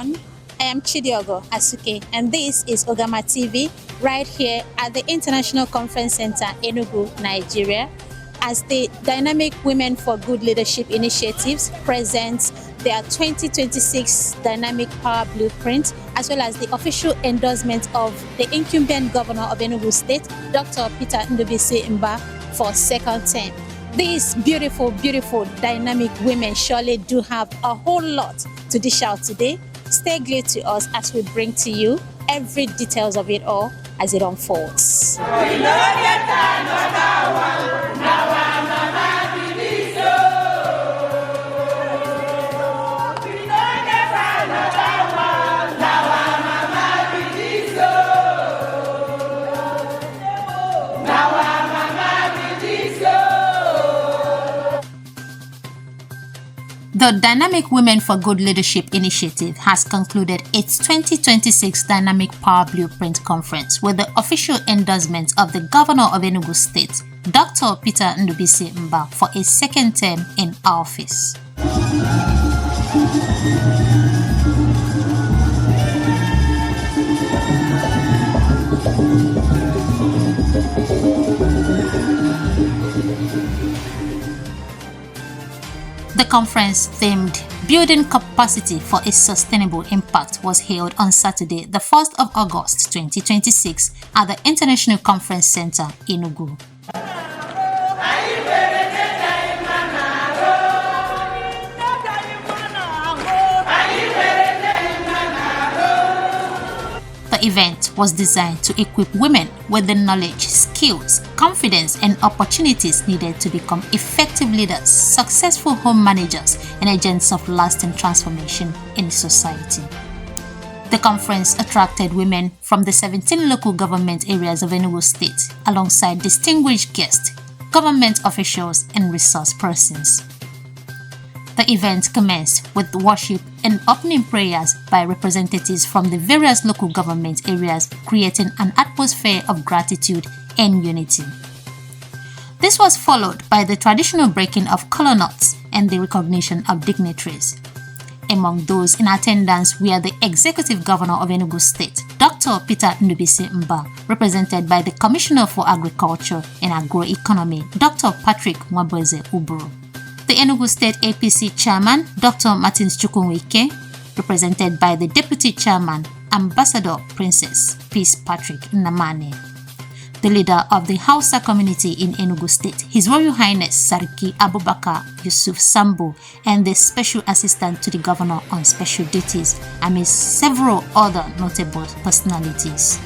everyone. I am Chidiogo Asuke, and this is Ogama TV right here at the International Conference Center, Enugu, Nigeria, as the Dynamic Women for Good Leadership Initiatives presents their 2026 Dynamic Power Blueprint, as well as the official endorsement of the incumbent governor of Enugu State, Dr. Peter Ndubisi Mbah, for second term. These beautiful, beautiful, dynamic women surely do have a whole lot to dish out today. Stay glued to us as we bring to you every details of it all as it unfolds. The Dynamic Women for Good Leadership Initiative has concluded its 2026 Dynamic Power Blueprint Conference with the official endorsement of the Governor of Enugu State, Dr. Peter Ndubisi Mbah, for a second term in office. The conference themed Building Capacity for a Sustainable Impact was held on Saturday, the 1st of August 2026 at the International Conference Center, Enugu. The event was designed to equip women with the knowledge, skills, confidence, and opportunities needed to become effective leaders, successful home managers, and agents of lasting transformation in society. The conference attracted women from the 17 local government areas of Enugu State, alongside distinguished guests, government officials, and resource persons. The event commenced with worship and opening prayers by representatives from the various local government areas, creating an atmosphere of gratitude and unity. This was followed by the traditional breaking of kola nuts and the recognition of dignitaries. Among those in attendance were the Executive Governor of Enugu State, Dr. Peter Ndubisi Mbah, represented by the Commissioner for Agriculture and Agroeconomy, Dr. Patrick Mwabweze Uburu. The Enugu State APC Chairman, Dr. Martins Chukwuwike, represented by the Deputy Chairman, Ambassador Princess Peace Patrick Namane. The leader of the Hausa community in Enugu State, His Royal Highness Sarki Abubakar Yusuf Sambo, and the Special Assistant to the Governor on Special Duties, amidst several other notable personalities.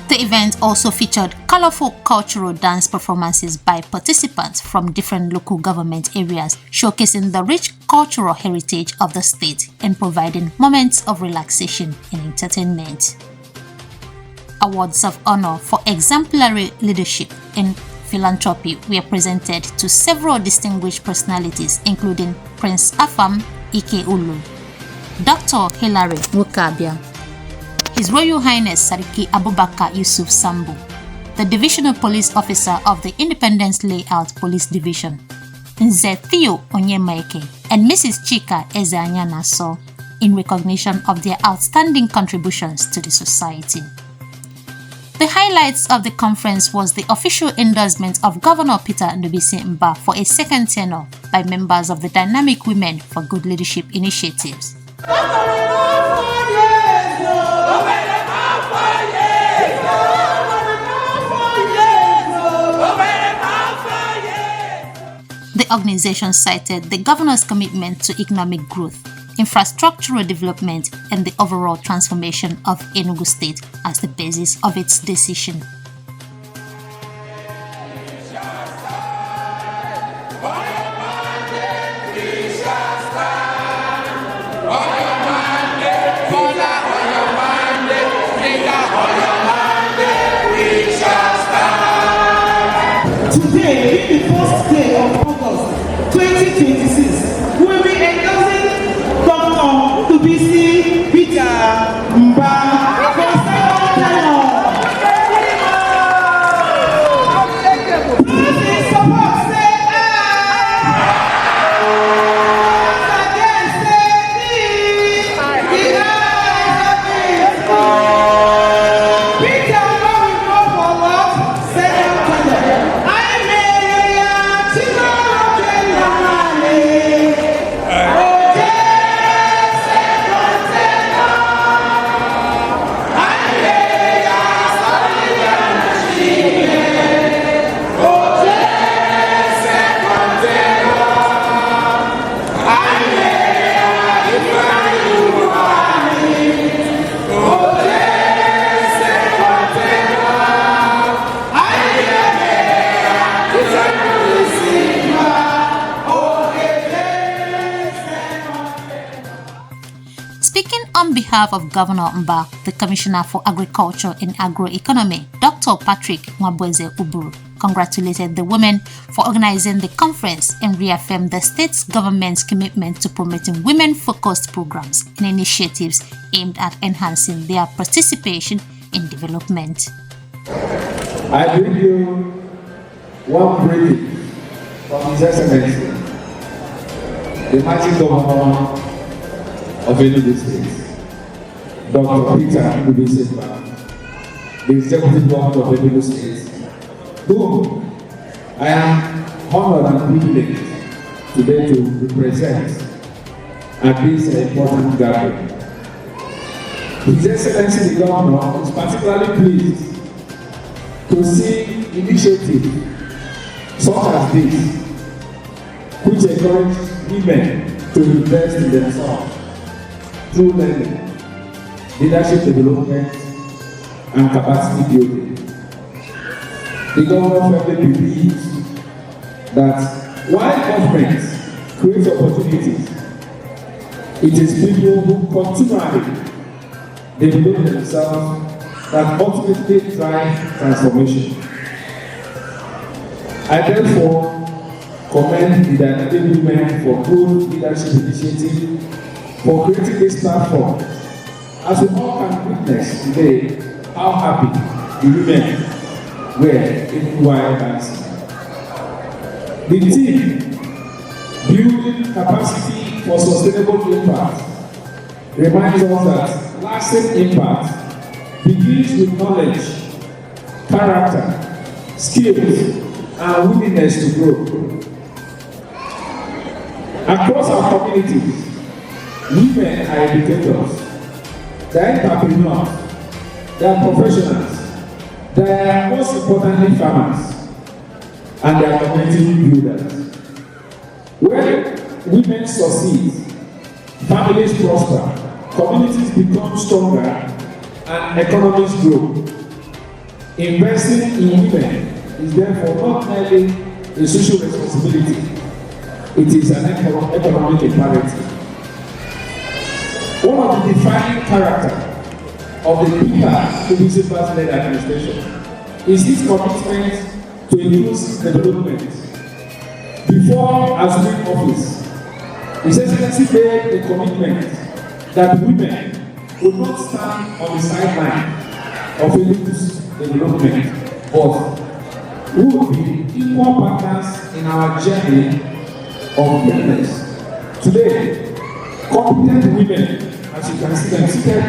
The event also featured colorful cultural dance performances by participants from different local government areas, showcasing the rich cultural heritage of the state and providing moments of relaxation and entertainment. Awards of honor for exemplary leadership and philanthropy were presented to several distinguished personalities, including Prince Afam Ike Ulu, Dr. Hilary Mukabia, His Royal Highness Sarki Abubakar Yusuf Sambo, the Divisional Police Officer of the Independence Layout Police Division, Nze Theo Onyemaeke, and Mrs. Chika Ezeanyana So, in recognition of their outstanding contributions to the society. The highlights of the conference was the official endorsement of Governor Peter Ndubisi Mbah for a second tenure by members of the Dynamic Women for Good Leadership Initiatives. The organization cited the governor's commitment to economic growth, infrastructural development, and the overall transformation of Enugu State as the basis of its decision. Today, the first day of August 2026, we will be endorsing Dr. Ndubisi Peter Mbah for second term. Please support, say aye. Again, say aye. behalf of Governor Mbah, the Commissioner for Agriculture and Agroeconomy, Dr. Patrick Mbah'S Uburu congratulated the women for organizing the conference and reaffirmed the state government's commitment to promoting women-focused programs and initiatives aimed at enhancing their participation in development. I bring you one briefing from His Excellency, the mighty Governor of Enugu State, Dr. Peter Mbah'S, the Executive Governor of Enugu State, whom I am honored and privileged today to represent at this important gathering. His Excellency the Governor is particularly pleased to see initiatives such as this, which encourage women to invest in themselves through learning, leadership development, and capacity building. The government firmly believes that while government creates opportunities, it is people who continually develop themselves that ultimately drive transformation. I therefore commend the Nigerian women for good leadership initiative for creating this platform, as we all can witness today how happy the women were in while dancing. The team building capacity for sustainable impact reminds us that lasting impact begins with knowledge, character, skills, and willingness to grow. Across our communities, women are educators, they are entrepreneurs, they are professionals, they are most importantly farmers, and they are community builders. When women succeed, families prosper, communities become stronger, and economies grow. Investing in women is therefore not merely a social responsibility, it is an economic imperative. One of the defining characters of the Peter Mbah'S-led administration is his commitment to inclusive development. Before assuming office, His Excellency made a commitment that women would not stand on the sideline of inclusive development, but would be equal partners in our journey of greatness. Today, competent women, as you can see them seated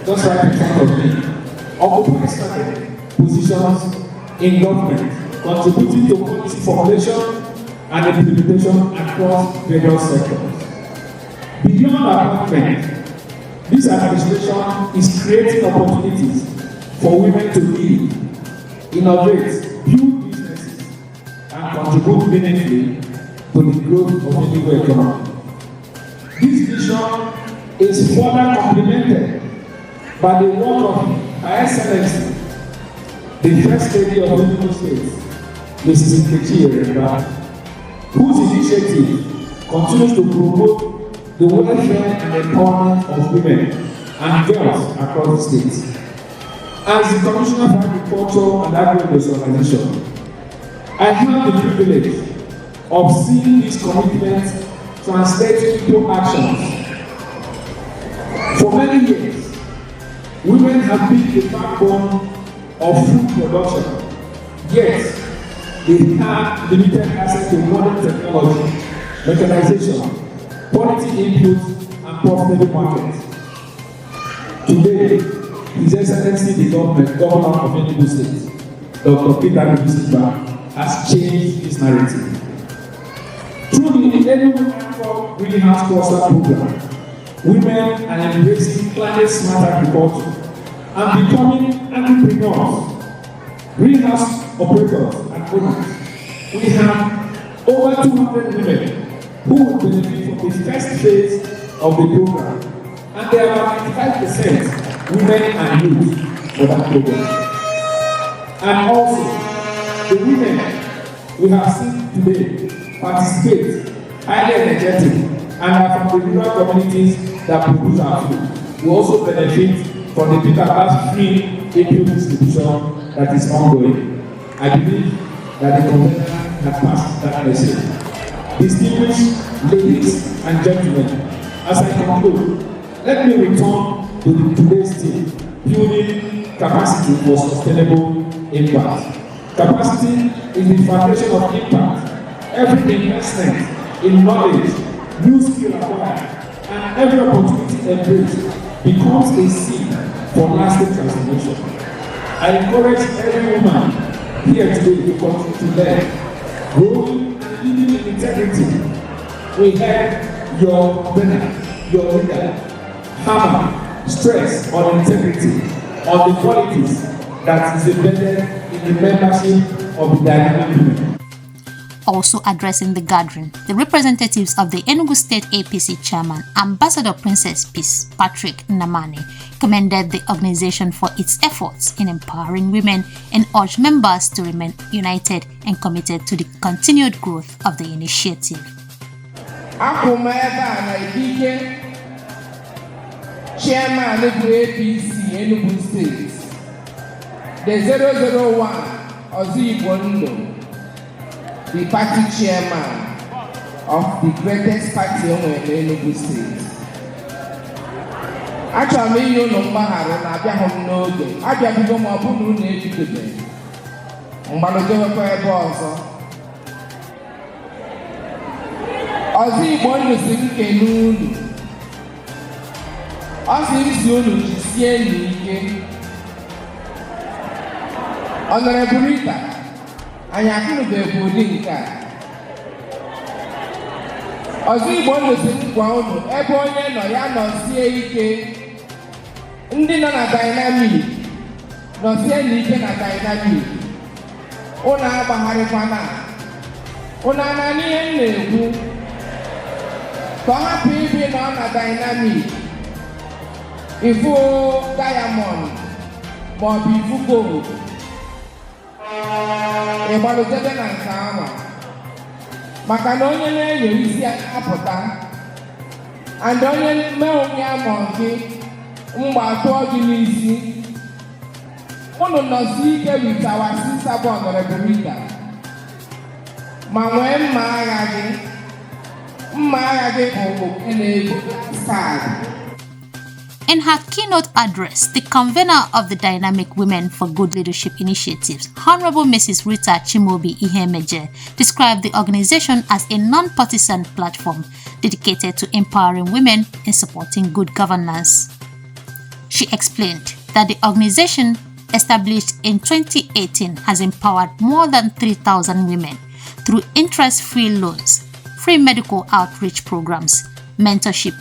just right in front of me, occupy strategic positions in government, contributing to policy formulation and implementation across various sectors. Beyond appointment, this administration is creating opportunities for women to lead, innovate, build businesses, and contribute meaningfully to the growth of the Enugu economy. This vision is further complemented by the work of Her Excellency, the First Lady of Enugu State, Mrs. Nkechi Mbah, whose initiative continues to promote the welfare and empowerment of women and girls across the state. As the Commissioner for Agriculture and Agro-Industrialization, I have the privilege of seeing this commitment translate into actions. For many years, women have been the backbone of food production, yet they have limited access to modern technology, mechanization, quality input, and profitable markets. Today, His Excellency the Governor of Enugu State, Dr. Peter Mbah'S, has changed this narrative. Through the Enugu Greenhouse Cluster Program, women are embracing climate-smart agriculture and becoming entrepreneurs, greenhouse operators, and owners. We have over 200 women who will benefit from the first phase of the program, and there are 95% women and youth for that program. And also, the women we have seen today participate, highly energetic, and are from the rural communities that produce our food. will also benefit from the Peter Mbah'S free APO distribution that is ongoing. I believe that the convener has passed that message. Distinguished ladies and gentlemen, as I conclude, let me return to today's theme, building capacity for sustainable impact. Capacity is the foundation of impact. Every investment in knowledge, new skill acquired, and every opportunity embraced becomes a seed for lasting transformation. I encourage every woman here today to continue to learn, growing and living in integrity. We have your convener, your leader, hammer, stress on integrity, on the qualities that is embedded in the membership of the dynamic women. Also addressing the gathering, the representatives of the Enugu State APC chairman, Ambassador Princess Peace Patrick Nnamani, commended the organization for its efforts in empowering women and urged members to remain united and committed to the continued growth of the initiative. Chairman of the APC Enugu State, the 001 Ozigbondo, the party chairman of the greatest party in Enugu State. Actually, you know Mbah'S na abia hom n'oge. Abia bigo ma bu nu na ejidebe. Mbaloje wekwa ebe ọzọ. Ozigbondo si nke n'unu. Ozigbo unu jisie n'ike. Honorable Rita, anyị akụnụbeghị ụdị nke a. Ozigbo nụzi nkwa unu ebe onye nọ ya nọsie ike. Ndị nọ na dynamic nọsie n'ike na dynamic. Unu agbagharịkwana. Unu ana n'ihe m na-ekwu ka ọ hapụ ibi nọ na dynamic. Ifu diamond maọbụ ifu gold. Ịgbalụjebe na nke ahụ maka na onye na-enye isi apụta and onye mee onwe ya ma gị mgbe atụọ gị n'isi unu nọzi ike with our sister bụ Honorable Rita ma nwee mma agha gị bụ na-ebu style. In her keynote address, the convener of the Dynamic Women for Good Leadership Initiatives, Honorable Mrs. Rita Chimobi Ihemeje, described the organization as a non-partisan platform dedicated to empowering women and supporting good governance. She explained that the organization, established in 2018, has empowered more than 3,000 women through interest-free loans, free medical outreach programs, mentorship,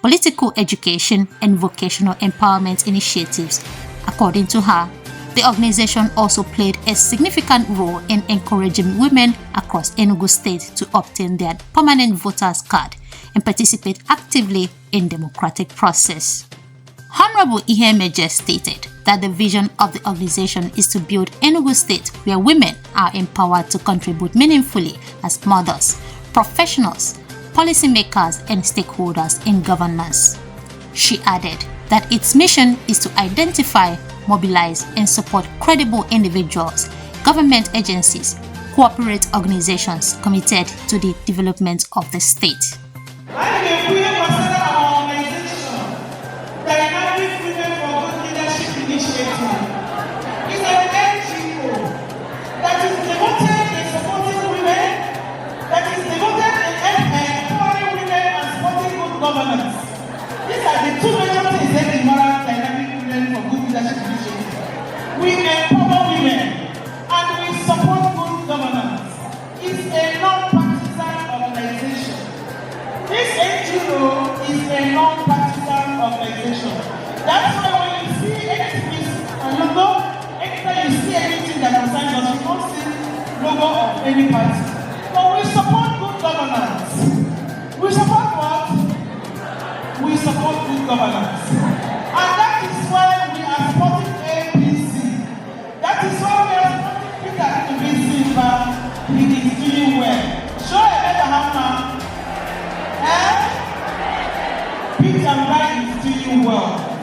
political education, and vocational empowerment initiatives. According to her, the organization also played a significant role in encouraging women across Enugu State to obtain their permanent voters card and participate actively in the democratic process. Honorable Ihemeje stated that the vision of the organization is to build Enugu State where women are empowered to contribute meaningfully as mothers, professionals, policymakers, and stakeholders in governance. She added that its mission is to identify, mobilize, and support credible individuals, government agencies, corporate organizations committed to the development of the state. These are the two major things that the moral dynamic women for good leadership initiative. We empower women and we support good governance. It's a non-partisan organization. This NGO is a non-partisan organization. That's why when you see anything and logo, anytime you see anything that concerns us, you don't see logo of any party. But we support good governance. We support what? We support good governance. And that is why we are supporting APC. That is why we are supporting Peter APC, but he is doing well. Show a better hand now. Peter Mbah'S is doing well.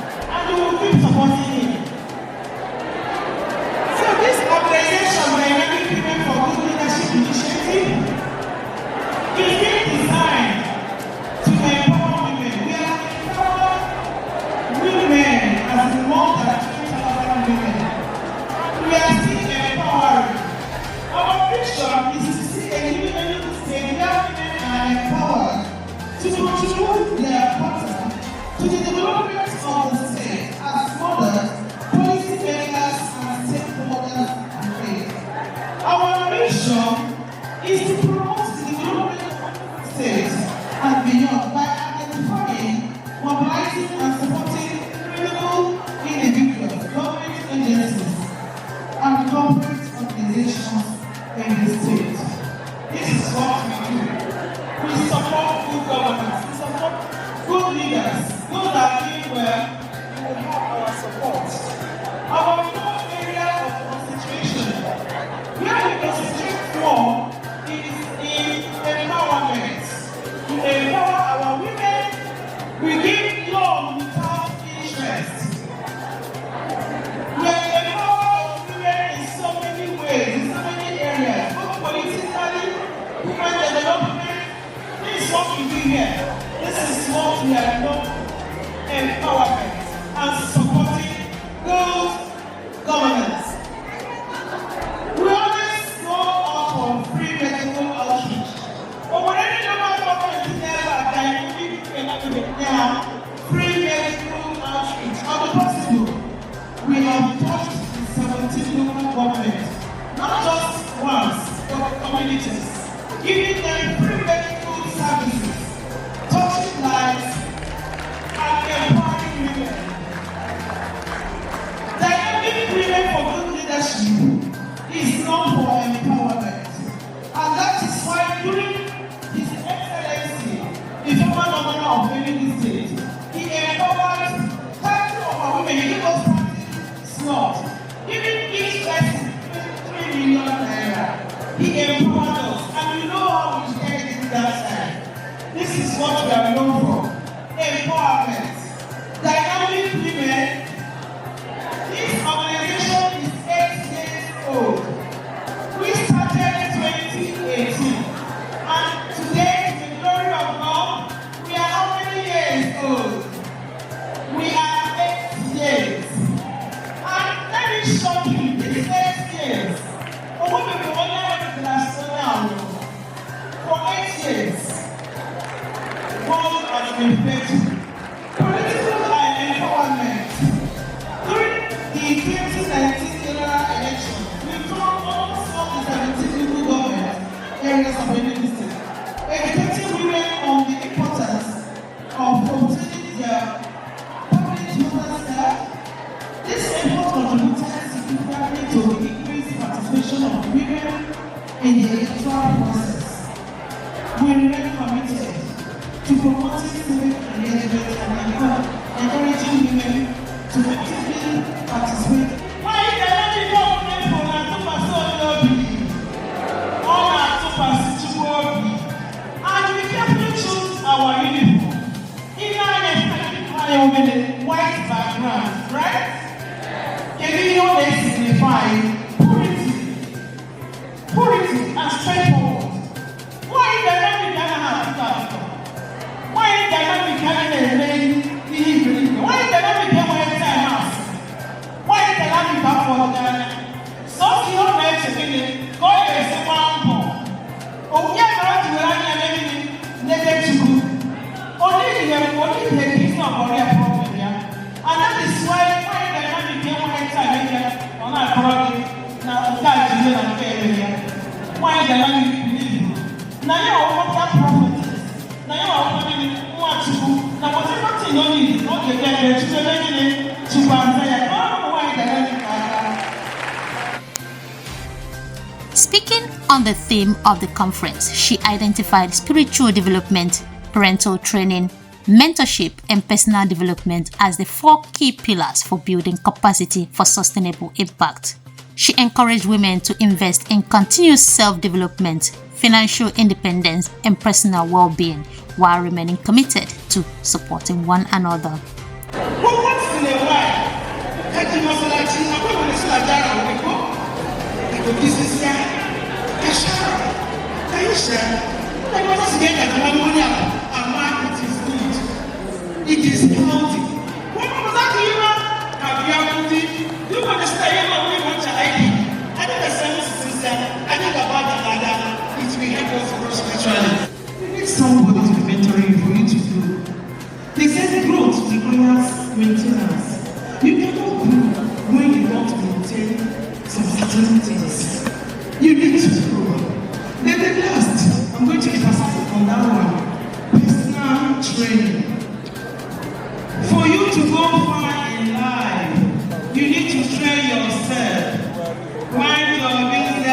organizations in the state. This is what we do. We support good governance. We support good leaders. Those that are doing well, you will have our support. Our core area of concentration, where we concentrate more, is in empowerment. To empower our women, we give loan without interest. We empower women in so many ways, in so many areas, both politically, women development. This is what we do here. This is what we are known empowerment and supporting good governance. We always go out for free medical outreach. But when any local government is never now, free medical outreach are possible. We have touched 17 local governments, not just once, but communities, giving them free medical services, touching lives, and empowering women. Dynamic women for good leadership is known for empowerment. And that is why during His Excellency, the former governor of Benin State, he empowered 30 of our women. He gave us slot, giving each person 3 million naira. He empowered us, and we know how we get it that time. This is what we are known for. Empowerment. Dynamic women. This organization is 8 years old. We started in 2018. And today, to the glory of God, we are how many years old? We are 8 years. And let me show you these 8 years. For 8 years, God has been faithful. Political empowerment. During the 2019 general election, we found almost all the 17 local government areas of Benin State, educating women on the importance of obtaining their public voters card. This effort contributed significantly to the increased participation of women in the electoral process. We remain committed to promoting civic engagement and encouraging women to actively participate. Why is there not enough women for our two and we carefully choose our uniform. In our white background, right? Can you know they signify purity and straightforward? Why is there not why is there not becoming a lady? Why is there not becoming a time house? Why is there not becoming for Ghana? So you don't know to be go and say one more. Oh, yeah, not to run and everything negative. Only the peace of our problem here. And that is why there not become one time here on our problem. Now, that's the area. Why is there not believe? Now you are what that prophet is. Now you are what to do. Now whatever thing you need, not the guy to the to Speaking on the theme of the conference, she identified spiritual development, parental training, mentorship, and personal development as the 4 key pillars for building capacity for sustainable impact. She encouraged women to invest in continuous self-development, financial independence, and personal well-being while remaining committed to supporting one another. It is healthy. What was that even? You understand? I think the same system. I think about the ladder. It will help us grow spiritually. We need somebody to be mentoring for you to do. They said growth requires maintenance. You cannot grow when you don't maintain some certain things. You need to grow. Then the last, I'm going to emphasize on that one. Personal training. For you to go far in life, you need to train yourself. Mind your business.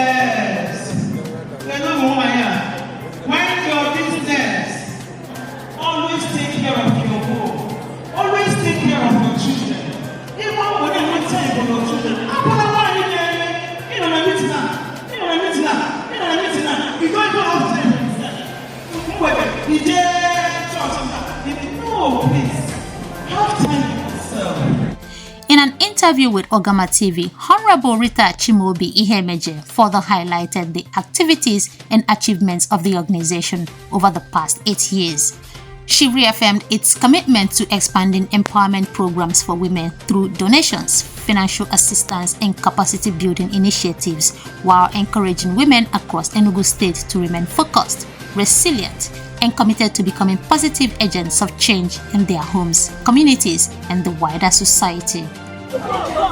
interview with Ogama TV, Honorable Rita Chimobi Ihemeje further highlighted the activities and achievements of the organization over the past 8 years. She reaffirmed its commitment to expanding empowerment programs for women through donations, financial assistance, and capacity building initiatives, while encouraging women across Enugu State to remain focused, resilient, and committed to becoming positive agents of change in their homes, communities, and the wider society.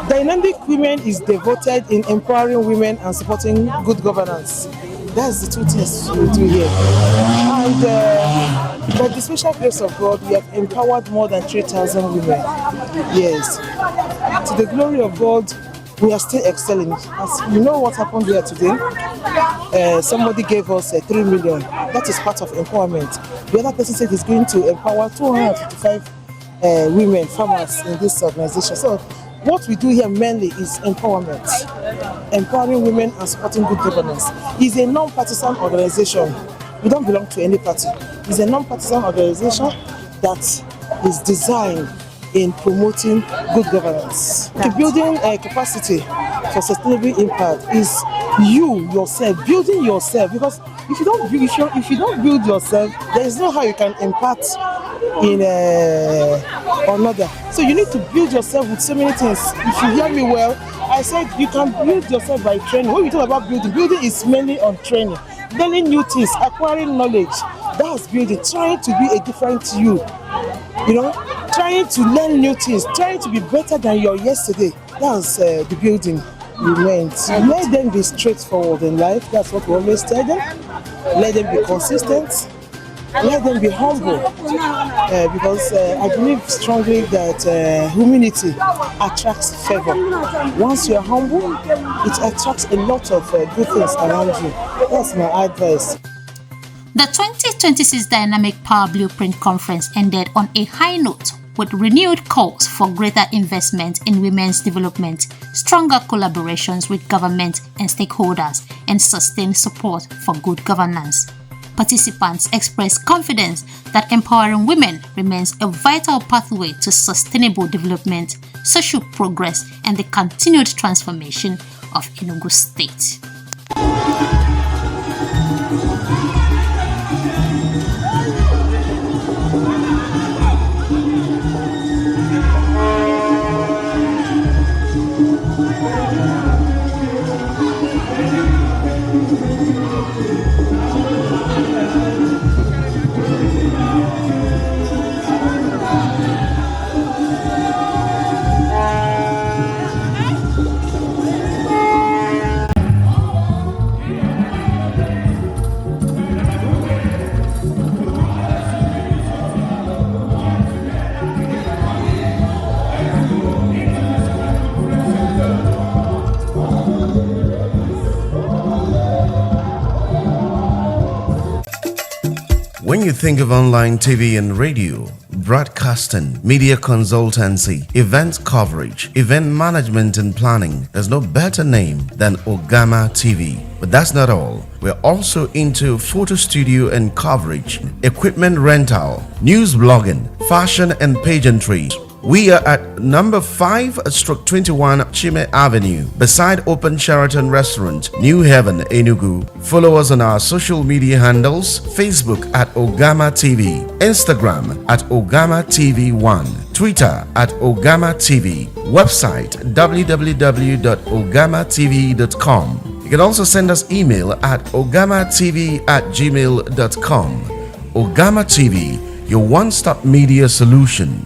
Dynamic Women is devoted in empowering women and supporting good governance. That's the two things we do here. And by the special grace of God, we have empowered more than 3,000 women. Yes. To the glory of God, we are still excelling. As you know what happened here today, somebody gave us 3 million. That is part of empowerment. The other person said he's going to empower 255 women farmers in this organization. So what we do here mainly is empowerment, empowering women and supporting good governance. It's a non-partisan organization. We don't belong to any party. It's a non-partisan organization that is designed in promoting good governance. The building capacity for sustainable impact is you yourself, building yourself, because if you don't build yourself, there is no how you can impact in another. So you need to build yourself with so many things. If you hear me well, I said you can build yourself by training. When we talk about building is mainly on training, learning new things, acquiring knowledge. That's building, trying to be a different you. Trying to learn new things, trying to be better than your yesterday. That's the building we meant. Let them be straightforward in life. That's what we always tell them. Let them be consistent. Let them be humble. Because I believe strongly that humility attracts favor. Once you're humble, it attracts a lot of good things around you. That's my advice. The 2026 Dynamic Power Blueprint Conference ended on a high note with renewed calls for greater investment in women's development, stronger collaborations with government and stakeholders, and sustained support for good governance. Participants expressed confidence that empowering women remains a vital pathway to sustainable development, social progress, and the continued transformation of Enugu State. When you think of online TV and radio, broadcasting, media consultancy, event coverage, event management and planning, there's no better name than Ogama TV. But that's not all. We're also into photo studio and coverage, equipment rental, news blogging, fashion and pageantry. We are at number 5/21 Chime Avenue, beside Open Sheraton Restaurant, New Haven, Enugu. Follow us on our social media handles: Facebook at Ogama TV, Instagram at Ogama TV1, Twitter at Ogama TV, website www.ogamatv.com. You can also send us email at ogamatv@gmail.com. Ogama TV, your one-stop media solution.